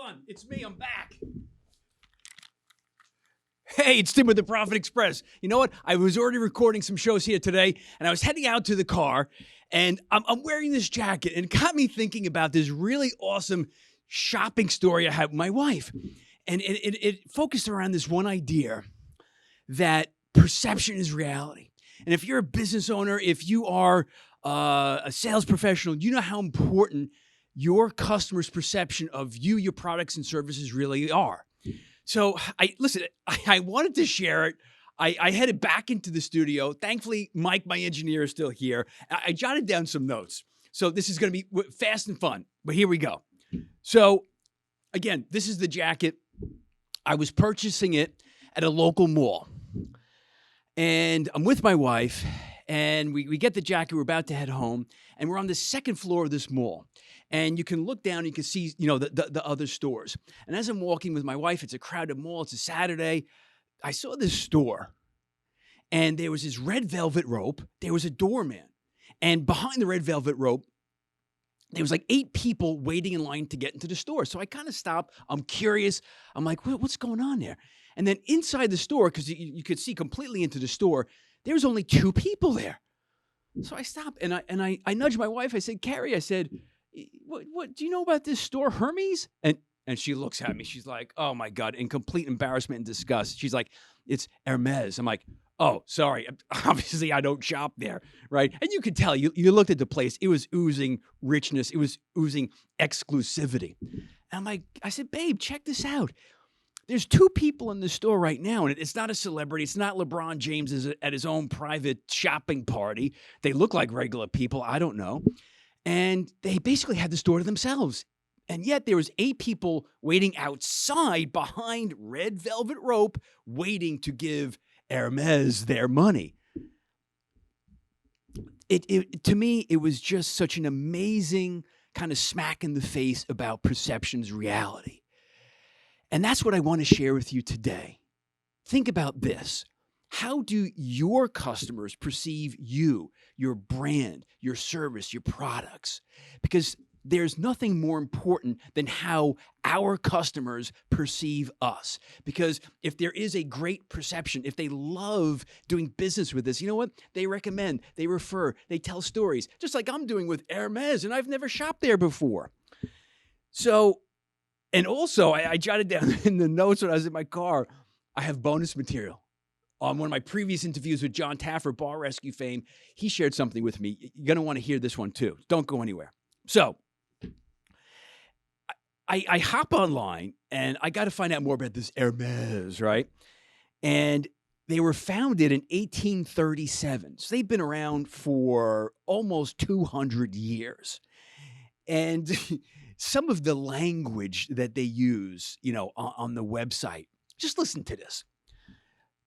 fun. It's me. I'm back. Hey, it's Tim with the Profit Express. You know what? I was already recording some shows here today, and I was heading out to the car, and I'm wearing this jacket, and it got me thinking about this really awesome shopping story I had with my wife. And it focused around this one idea that perception is reality. And if you're a business owner, if you are a sales professional, you know how important your customers' perception of you, your products and services really are. So I wanted to share it. I headed back into the studio. Thankfully, Mike, my engineer, is still here. I jotted down some notes. So this is going to be fast and fun, but here we go. So again, this is the jacket. I was purchasing it at a local mall. And I'm with my wife, and we get the jacket. We're about to head home, and we're on the second floor of this mall. And you can look down, and you can see, the other stores. And as I'm walking with my wife, it's a crowded mall. It's a Saturday. I saw this store, and there was this red velvet rope. There was a doorman. And behind the red velvet rope, there was like 8 people waiting in line to get into the store. So I kind of stopped. I'm curious. I'm like, what's going on there? And then inside the store, because you could see completely into the store, there was only 2 people there. So I stopped, and I nudged my wife. I said, Carrie, I said, what do you know about this store, Hermes? And she looks at me. She's like, oh, my God, in complete embarrassment and disgust. She's like, it's Hermes. I'm like, oh, sorry. Obviously, I don't shop there, right? And you could tell. You looked at the place. It was oozing richness. It was oozing exclusivity. And I said, babe, check this out. There's 2 people in the store right now, and it's not a celebrity. It's not LeBron James at his own private shopping party. They look like regular people. I don't know. And they basically had the store to themselves. And yet there was 8 people waiting outside behind red velvet rope, waiting to give Hermes their money. To me, it was just such an amazing kind of smack in the face about perception's reality. And that's what I want to share with you today. Think about this. How do your customers perceive you, your brand, your service, your products? Because there's nothing more important than how our customers perceive us. Because if there is a great perception, if they love doing business with us, you know what? They recommend, they refer, they tell stories, just like I'm doing with Hermes, and I've never shopped there before. So, and also, I jotted down in the notes when I was in my car, I have bonus material. On one of my previous interviews with John Taffer, Bar Rescue fame, he shared something with me. You're going to want to hear this one too. Don't go anywhere. So I hop online, and I got to find out more about this Hermes, right? And they were founded in 1837. So they've been around for almost 200 years. And some of the language that they use, on the website, just listen to this.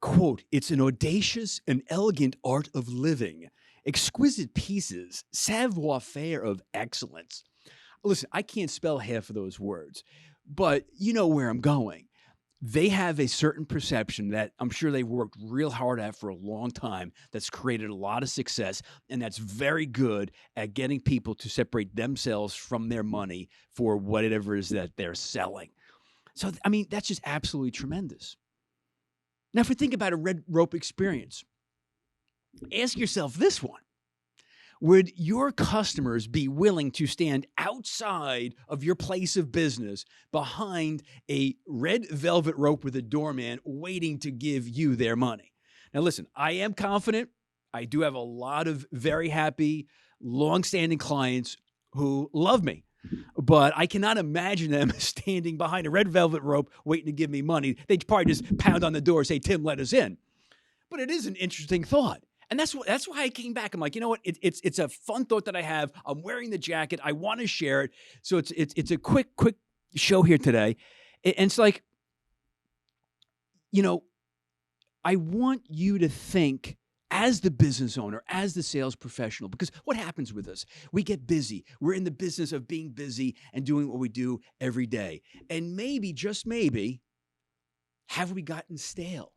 Quote, it's an audacious and elegant art of living, exquisite pieces, savoir-faire of excellence. Listen, I can't spell half of those words, but you know where I'm going. They have a certain perception that I'm sure they've worked real hard at for a long time that's created a lot of success, and that's very good at getting people to separate themselves from their money for whatever it is that they're selling. So, I mean, that's just absolutely tremendous. Now, if we think about a red rope experience, ask yourself this one. Would your customers be willing to stand outside of your place of business behind a red velvet rope with a doorman waiting to give you their money? Now, listen, I am confident. I do have a lot of very happy, long-standing clients who love me. But I cannot imagine them standing behind a red velvet rope waiting to give me money. They'd probably just pound on the door and say, Tim, let us in. But it is an interesting thought. And that's why I came back. I'm like, you know what? It's a fun thought that I have. I'm wearing the jacket. I want to share it. So it's a quick show here today. And it's like, I want you to think as the business owner, as the sales professional, because what happens with us? We get busy. We're in the business of being busy and doing what we do every day. And maybe, just maybe, have we gotten stale?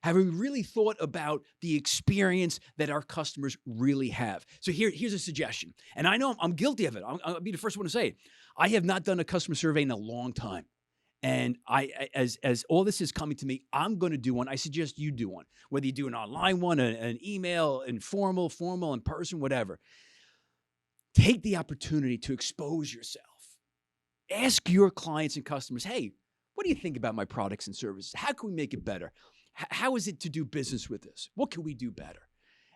Have we really thought about the experience that our customers really have? So here's a suggestion. And I know I'm guilty of it. I'll be the first one to say it. I have not done a customer survey in a long time. And as all this is coming to me, I'm going to do one. I suggest you do one, whether you do an online one, an email, informal, formal, in person, whatever. Take the opportunity to expose yourself. Ask your clients and customers, hey, what do you think about my products and services? How can we make it better? How is it to do business with us? What can we do better?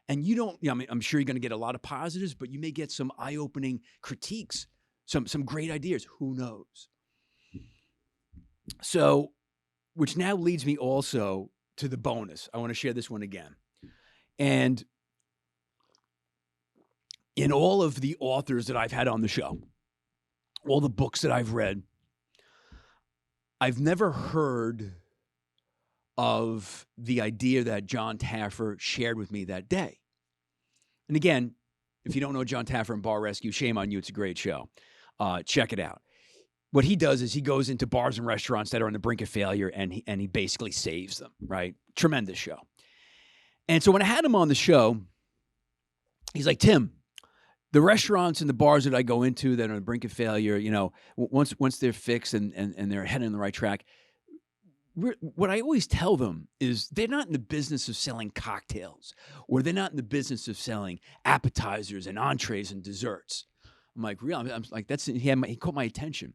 And you don't, I mean, I'm sure you're going to get a lot of positives, but you may get some eye-opening critiques, some great ideas. Who knows? So, which now leads me also to the bonus. I want to share this one again. And in all of the authors that I've had on the show, all the books that I've read, I've never heard of the idea that John Taffer shared with me that day. And again, if you don't know John Taffer and Bar Rescue, shame on you. It's a great show. Check it out. What he does is he goes into bars and restaurants that are on the brink of failure, and he basically saves them, right? Tremendous show. And so when I had him on the show, he's like, Tim, the restaurants and the bars that I go into that are on the brink of failure, you know, once they're fixed and they're heading on the right track, what I always tell them is they're not in the business of selling cocktails, or they're not in the business of selling appetizers and entrees and desserts. I'm like, really? I'm like, he caught my attention.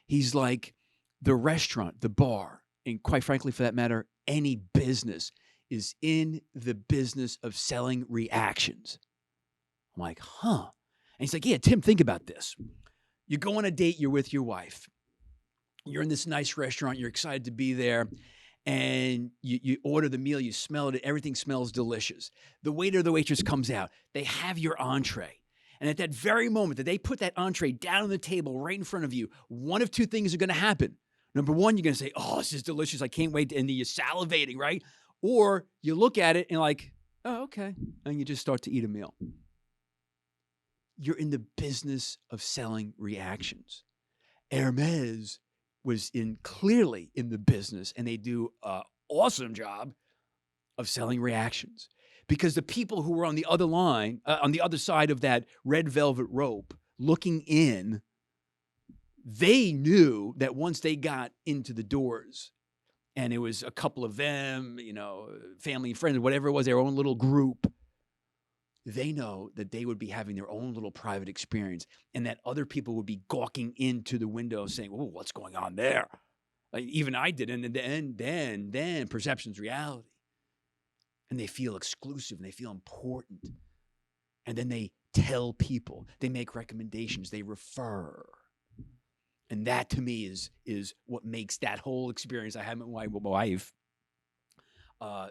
He's like, the restaurant, the bar, and quite frankly, for that matter, any business is in the business of selling reactions. I'm like, huh? And he's like, yeah, Tim, think about this. You go on a date, you're with your wife. You're in this nice restaurant, you're excited to be there, and you order the meal, you smell it, everything smells delicious. The waiter or the waitress comes out, they have your entree. And at that very moment that they put that entree down on the table right in front of you, one of two things are going to happen. Number one, you're going to say, oh, this is delicious, I can't wait, and you're salivating, right? Or you look at it and like, oh, okay, and you just start to eat a meal. You're in the business of selling reactions. Hermes was clearly in the business, and they do an awesome job of selling reactions, because the people who were on the other line, on the other side of that red velvet rope, looking in, they knew that once they got into the doors, and it was a couple of them, you know, family and friends, whatever it was, their own little group, they know that they would be having their own little private experience, and that other people would be gawking into the window saying, oh, what's going on there? Like, even I did. And then perception's reality. And they feel exclusive, and they feel important. And then they tell people, they make recommendations, they refer. And that to me is what makes that whole experience I had with my wife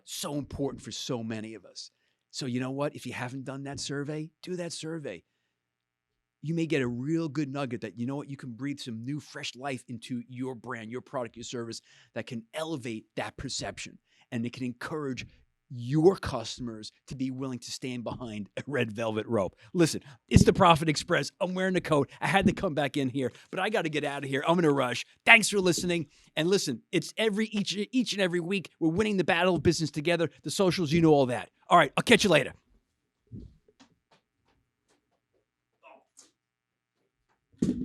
so important for so many of us. So you know what? If you haven't done that survey, do that survey. You may get a real good nugget that, you know what, you can breathe some new, fresh life into your brand, your product, your service that can elevate that perception. And it can encourage your customers to be willing to stand behind a red velvet rope. Listen, it's the Profit Express. I'm wearing the coat. I had to come back in here, but I got to get out of here. I'm in a rush. Thanks for listening. And listen, it's each and every week. We're winning the battle of business together. The socials, you know all that. All right, I'll catch you later. Oh.